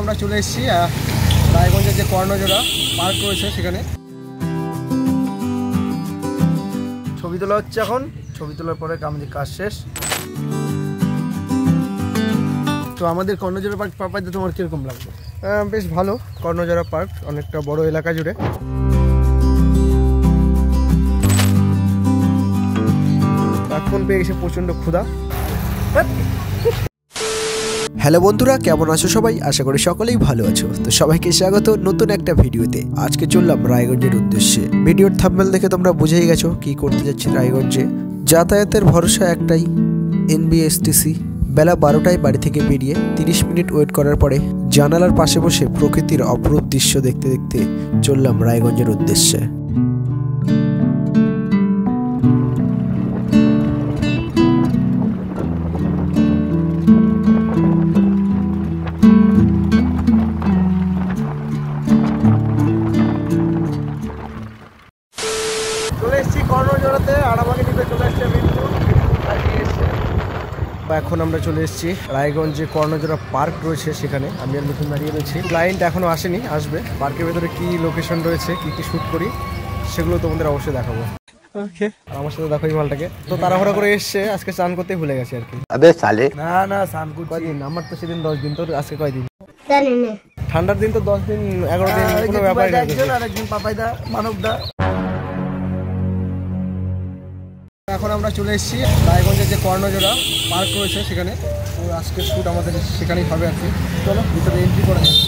আমরা চলে এসেছি রায়গঞ্জের যে কর্ণজোড়া পার্ক রয়েছে সেখানে। ছবি তোলা হচ্ছে এখন, ছবি তোলার পরে আমাদের কাজ শেষ। তো আমাদের কর্ণজোড়া পার্ক পাপাইতে তোমার কীরকম লাগবে? বেশ ভালো, কর্ণজোড়া পার্ক অনেকটা বড় এলাকা জুড়ে। এখন পেয়ে গেছে প্রচণ্ড ক্ষুধা। হ্যালো বন্ধুরা, কেমন আছো সবাই? আশা করি সকলেই ভালো আছো। তো সবাইকে স্বাগত নতুন একটা ভিডিওতে। আজকে চললাম রায়গঞ্জের উদ্দেশ্যে। ভিডিওর থাম্বনেল দেখে তোমরা বুঝেই গেছো কি করতে যাচ্ছি রায়গঞ্জে। যাতায়াতের ভরসা একটাই, এনবিএসটিসি। বেলা 12টায় বাড়ি থেকে বেরিয়ে 30 মিনিট ওয়েট করার পরে জানালার পাশে বসে প্রকৃতির অপরূপ দৃশ্য দেখতে দেখতে চললাম রায়গঞ্জের উদ্দেশ্যে। চলে এসেছি কর্ণজোড়াতে, আর আমাকে নিতে চলে এসছে মিন্টু। এখন আমরা চলে এসেছি রায়গঞ্জ যে কর্ণজোড়া পার্ক রয়েছে সেখানে। আমি আর মিঠুন দাঁড়িয়ে রয়েছি। ক্লায়েন্ট এখনো আসেনি, আসবে। পার্কের ভেতরে কি লোকেশন রয়েছে, কি কি শ্যুট করি সেগুলো তোমাদের অবশ্যই দেখাবো। ওকে, আমার সাথে দেখো এই মালটাকে। তো তাড়াহুড়া করে এসছে, আজকে স্নান করতেই ভুলে গেছে আর কি। না না, স্নান কয়দিন? আমার তো সেদিন 10 দিন, তোর আজকে কয়দিন? ঠান্ডার দিন তো 10 দিন 11 দিন কোনো ব্যাপার না। আরেকদিন পাপাইদা মানবদা। এখন আমরা চলে এসেছি রায়গঞ্জের যে কর্ণজোড়া পার্ক রয়েছে সেখানে। তো আজকের শ্যুট আমাদের সেখানেই হবে আর কি। চলো ভিতরে এন্ট্রি করা যাক।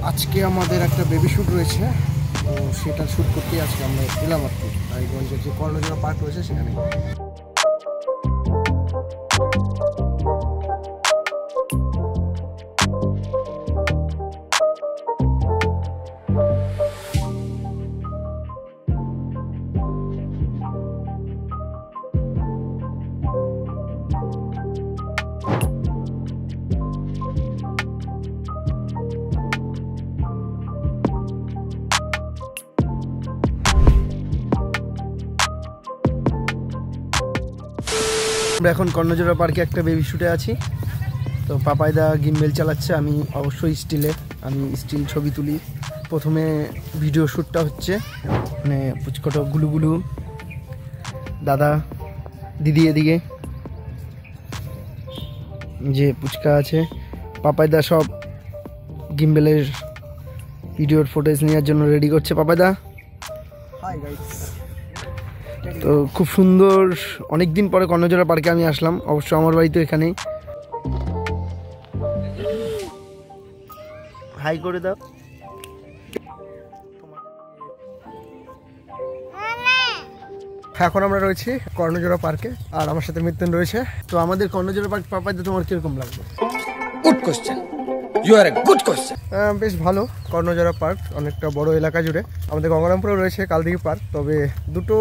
আজকে আমাদের একটা বেবি শ্যুট রয়েছে, তো সেটা শ্যুট করতেই আজকে আমরা এলাম আর কি রায়গঞ্জের যে কর্ণজোড়া পার্ক রয়েছে সেখানে। আমরা এখন কর্ণজোড়া পার্কে একটা বেবি শ্যুটে আছি। তো পাপাইদা গিম্বেল চালাচ্ছে, আমি অবশ্যই স্টিলে, আমি স্টিল ছবি তুলি। প্রথমে ভিডিও শ্যুটটা হচ্ছে, মানে পুচকটো গুলুগুলু, দাদা, দিদি এদিকে যে পুচকা আছে, পাপাইদা সব গিম্বেলের ভিডিওর ফুটেজ নেওয়ার জন্য রেডি করছে। পাপাইদা হাই গাইস। তো খুব সুন্দর, অনেক দিন পরে কর্ণজোড়া পার্কে আমি আসলাম, অবশ্য আমার বাড়ি তো এখানেই। হাই করে দাও। এখন আমরা রয়েছি কর্ণজোড়া পার্কে, আর আমার সাথে মিত্তন রয়েছে। তো আমাদের কর্ণজোড়া পার্ক পাপাইতে তোমার কিরকম লাগবে? Good question, you are a good question. বেশ ভালো, কর্ণজোড়া পার্ক অনেকটা বড় এলাকা জুড়ে। আমাদের গঙ্গারামপুরে রয়েছে কালদিঘি পার্ক, তবে দুটো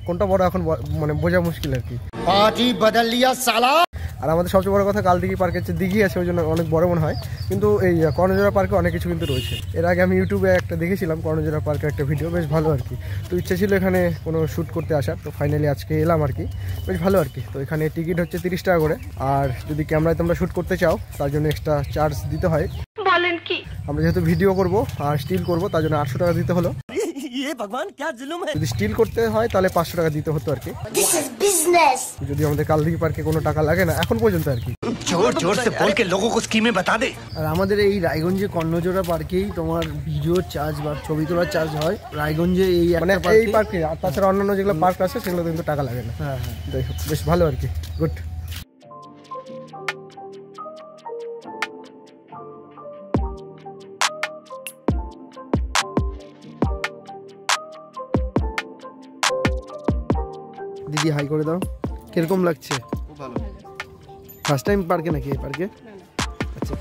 কোনটা বড় এখন মানে বোঝা মুশকিল আর কি। পার্টি বদল লিয়া সালা। আর আমাদের সবচেয়ে বড় কথা, কালদিঘি পার্কের যে দিঘি আছে ওই জন্য অনেক বড় মনে হয়, কিন্তু এই কর্ণজোড়া পার্কে অনেক কিছু কিন্তু রয়েছে। এর আগে আমি ইউটিউবে একটা দেখেছিলাম কর্ণজোড়া পার্কের একটা ভিডিও, বেশ ভালো আর কি। তো ইচ্ছে ছিল এখানে কোনো শ্যুট করতে আসার, তো ফাইনালি আজকে এলাম আর কি। বেশ ভালো আর কি। তো এখানে টিকিট হচ্ছে 30 টাকা করে, আর যদি ক্যামেরায় তোমরা শ্যুট করতে চাও তার জন্য এক্সট্রা চার্জ দিতে হয়। বলেন কি? আমরা যেহেতু ভিডিও করব আর স্টিল করব, তার জন্য 800 টাকা দিতে হলো। যদি স্টিল করতে হয় তাহলে 500 টাকা দিতে হতো আর কি। যদি আমাদের কালদিঘি পার্কে কোনো টাকা লাগে না এখন পর্যন্ত আর কি। জোর জোর সে বল কে লোগোं को স্কিমে बता दे। আর আমাদের এই রায়গঞ্জে কর্ণজোড়া পার্কেই তোমার ভিডিও চার্জ বা ছবি তোলার চার্জ হয় রায়গঞ্জে এই মানে এই পার্কে। আর তাছাড়া অন্যান্য যেগুলো পার্ক আছে সেগুলো কিন্তু টাকা লাগে না। হ্যাঁ হ্যাঁ, বেশ ভালো আর কি, গুড। দিদি হাই করে দাও। কিরকম লাগছে? খুব ভালো। ফার্স্ট টাইম পার্কে নাকি এই পার্কে? আচ্ছা।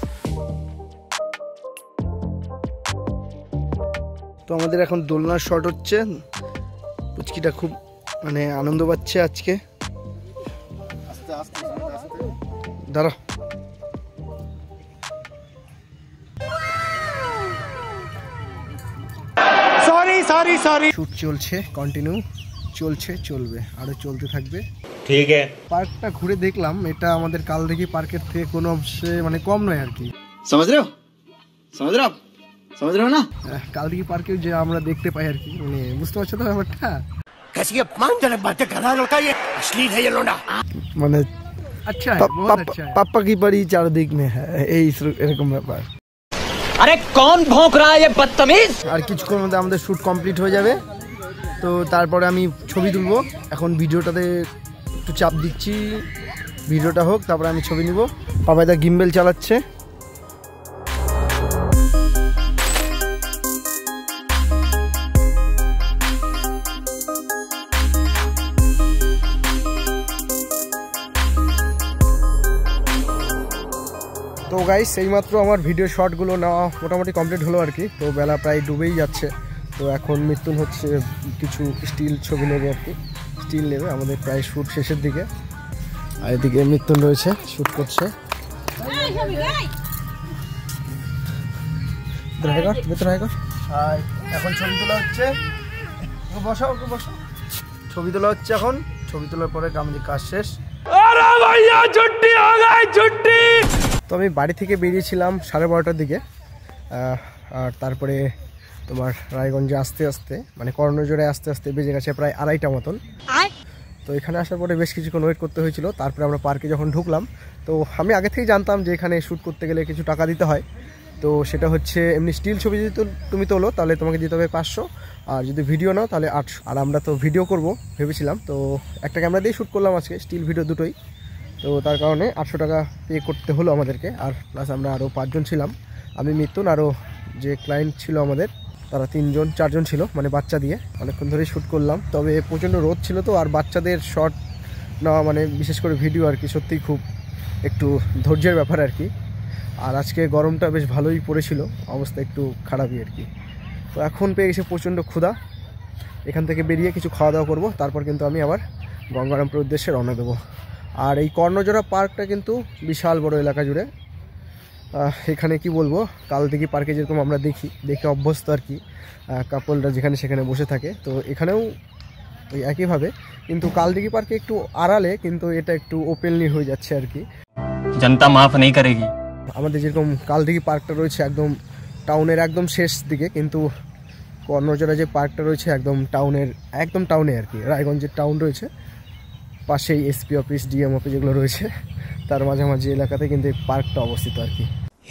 তো আমাদের এখন দোলনার শট হচ্ছে, পুচকিটা খুব মানে আনন্দ পাচ্ছে আজকে। দাঁড়া, सॉरी শুট চলছে, কন্টিনিউ চলছে, চলবে, আরো চলতে থাকবে। ঠিক আছে। পার্কটা ঘুরে দেখলাম, এটা আমাদের কালদিঘি পার্কের থেকে কোনো অংশে মানে কম নয় আর কি। समझ रहे हो ना? কালদিঘি পার্কে যে আমরা দেখতে পাই আর কি, মানে বুঝতে পারছো তো ব্যাপারটা? মানে আচ্ছা পাপ্পা কি বাড়ি চারদিক মে এই এরকম ব্যাপার। अरे कौन भौंक रहा है ये बदतमीज? আর কিছুক্ষণের মধ্যে আমাদের শ্যুট কমপ্লিট হয়ে যাবে, তো তারপরে আমি ছবি তুলবো। এখন ভিডিওটাতে একটু চাপ দিচ্ছি, ভিডিওটা হোক তারপরে আমি ছবি নিব। পাপাইদা গিম্বেল চালাচ্ছে। তো গাইস এইমাত্র আমার ভিডিও শটগুলো নেওয়া মোটামুটি কমপ্লিট হলো আর কি। তো বেলা প্রায় ডুবেই যাচ্ছে, তো এখন মিথুন হচ্ছে কিছু স্টিল ছবি নেবে আর কি, স্টিল নেবে। আমাদের প্রায় শ্যুট শেষের দিকে, আর এদিকে মিথুন রয়েছে শ্যুট করছে। এখন ছবি তোলা হচ্ছে, বসাও বসাও, ছবি তোলা হচ্ছে এখন। ছবি তোলার পরে আমাদের কাজ শেষ। তো আমি বাড়ি থেকে বেরিয়েছিলাম 12:30টার দিকে, আর তারপরে তোমার রায়গঞ্জে আসতে আসতে মানে কর্ণজোড়ায় আসতে আসতে বেজে গেছে প্রায় 2:30টা মতন। তো এখানে আসার পরে বেশ কিছুক্ষণ ওয়েট করতে হয়েছিল। তারপরে আমরা পার্কে যখন ঢুকলাম, তো আমি আগে থেকেই জানতাম যে এখানে শ্যুট করতে গেলে কিছু টাকা দিতে হয়। তো সেটা হচ্ছে এমনি স্টিল ছবি যদি তুমি তোলো তাহলে তোমাকে দিতে হবে 500, আর যদি ভিডিও নাও তাহলে 800। আর আমরা তো ভিডিও করব ভেবেছিলাম, তো একটা ক্যামেরা দিয়ে শ্যুট করলাম আজকে, স্টিল ভিডিও দুটোই। তো তার কারণে 800 টাকা পে করতে হলো আমাদেরকে। আর প্লাস আমরা আরও 5 জন ছিলাম, আমি মিথুন আরও যে ক্লায়েন্ট ছিল আমাদের তারা 4 জন ছিল, মানে বাচ্চা দিয়ে অনেকক্ষণ ধরেই শ্যুট করলাম। তবে প্রচণ্ড রোদ ছিল তো, আর বাচ্চাদের শট নেওয়া মানে বিশেষ করে ভিডিও আর কি সত্যিই খুব একটু ধৈর্যের ব্যাপার আর কি। আর আজকে গরমটা বেশ ভালোই পড়েছিল, অবস্থা একটু খারাপই আর কি। তো এখন পেয়ে গেছে প্রচণ্ড ক্ষুধা, এখান থেকে বেরিয়ে কিছু খাওয়া দাওয়া করবো, তারপর কিন্তু আমি আবার গঙ্গারামপুরের উদ্দেশ্যে রওনা দেবো। আর এই কর্ণজোড়া পার্কটা কিন্তু বিশাল বড় এলাকা জুড়ে। এখানে কি বলবো, কালদিঘি পার্কে যেরকম আমরা দেখে অভ্যস্ত আর কি, কাপলরা যেখানে সেখানে বসে থাকে, তো এখানেও ওই একইভাবে, কিন্তু কালদিঘি পার্কে একটু আড়ালে, কিন্তু এটা একটু ওপেনলি হয়ে যাচ্ছে আর কি। জনতা মাফ নেই করেগি। আমাদের যেরকম কালদিঘি পার্কটা রয়েছে একদম টাউনের একদম শেষ দিকে, কিন্তু কর্ণজোড়া যে পার্কটা রয়েছে একদম টাউনে আর কি। রায়গঞ্জের টাউন রয়েছে পাশেই, এসপি অফিস, ডিএম অফিস যেগুলো রয়েছে তার মাঝামাঝি এলাকাতে কিন্তু এই পার্কটা অবস্থিত আর কি।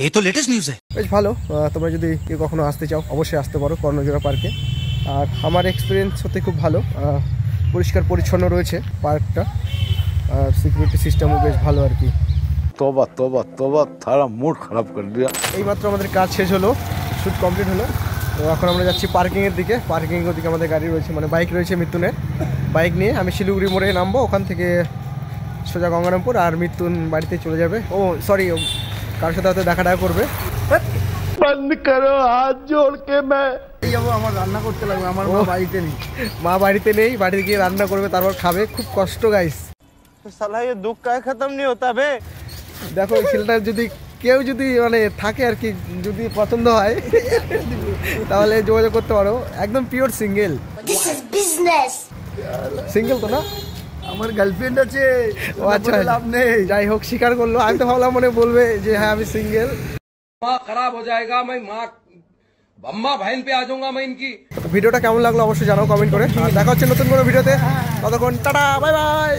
ये तो लेटेस्ट न्यूज़ है। বেশ ভালো, তোমরা যদি কেউ কখনো আসতে চাও অবশ্যই আসতে পারো কর্ণজোড়া পার্কে। আর আমার এক্সপিরিয়েন্স সত্যি খুব ভালো, পরিষ্কার পরিচ্ছন্ন রয়েছে পার্কটা, আর সিকিউরিটি সিস্টেমও বেশ ভালো আর কি। तौबा तौबा तौबा थारा मूड खराब कर दिया। এইমাত্র আমাদের কাজ শেষ হলো, শ্যুট কমপ্লিট হলো। তো এখন আমরা যাচ্ছি পার্কিংয়ের দিকে। পার্কিংয়ের দিকে আমাদের গাড়ি রয়েছে, মানে বাইক রয়েছে মিথুনের। বাইক নিয়ে আমি শিলিগুড়ি মোড়ে নামবো, ওখান থেকে সোজা গঙ্গারামপুর, আর মিথুন বাড়িতে চলে যাবে। ও সরি, কার সাথে হয়তো দেখা করবে। बंद करो हाथ जोड़ के मैं যাবো, আমার রান্না করতে লাগবে, আমার মা বাড়িতে নেই। মা বাড়িতে নেই, বাড়িতে গিয়ে রান্না করবে, তারপর খাবে। খুব কষ্ট গাইস। साला ये दुख का खत्म नहीं होता बे। দেখো এই ছেলেটার কেউ যদি মানে থাকে আর কি, যদি পছন্দ হয় তাহলে যোগাযোগ করতে পারো। একদম পিওর সিঙ্গেল। সিঙ্গেল তো না? আমার গার্লফ্রেন্ড আছে। ও আচ্ছা, লাভ নেই। যাই হোক, স্বীকার করলো। আমি তো ভাবলাম মনে বলবে যে হ্যাঁ আমি সিঙ্গেল। माँ खराब हो जाएगा, मैं माँ अम्मा बहन पे आ जाऊंगा मैं इनकी। ভিডিওটা কেমন লাগলো অবশ্যই জানাও কমেন্ট করে। আর দেখা হচ্ছে নতুন কোনো ভিডিওতে, ততক্ষণ টাটা, বাই বাই।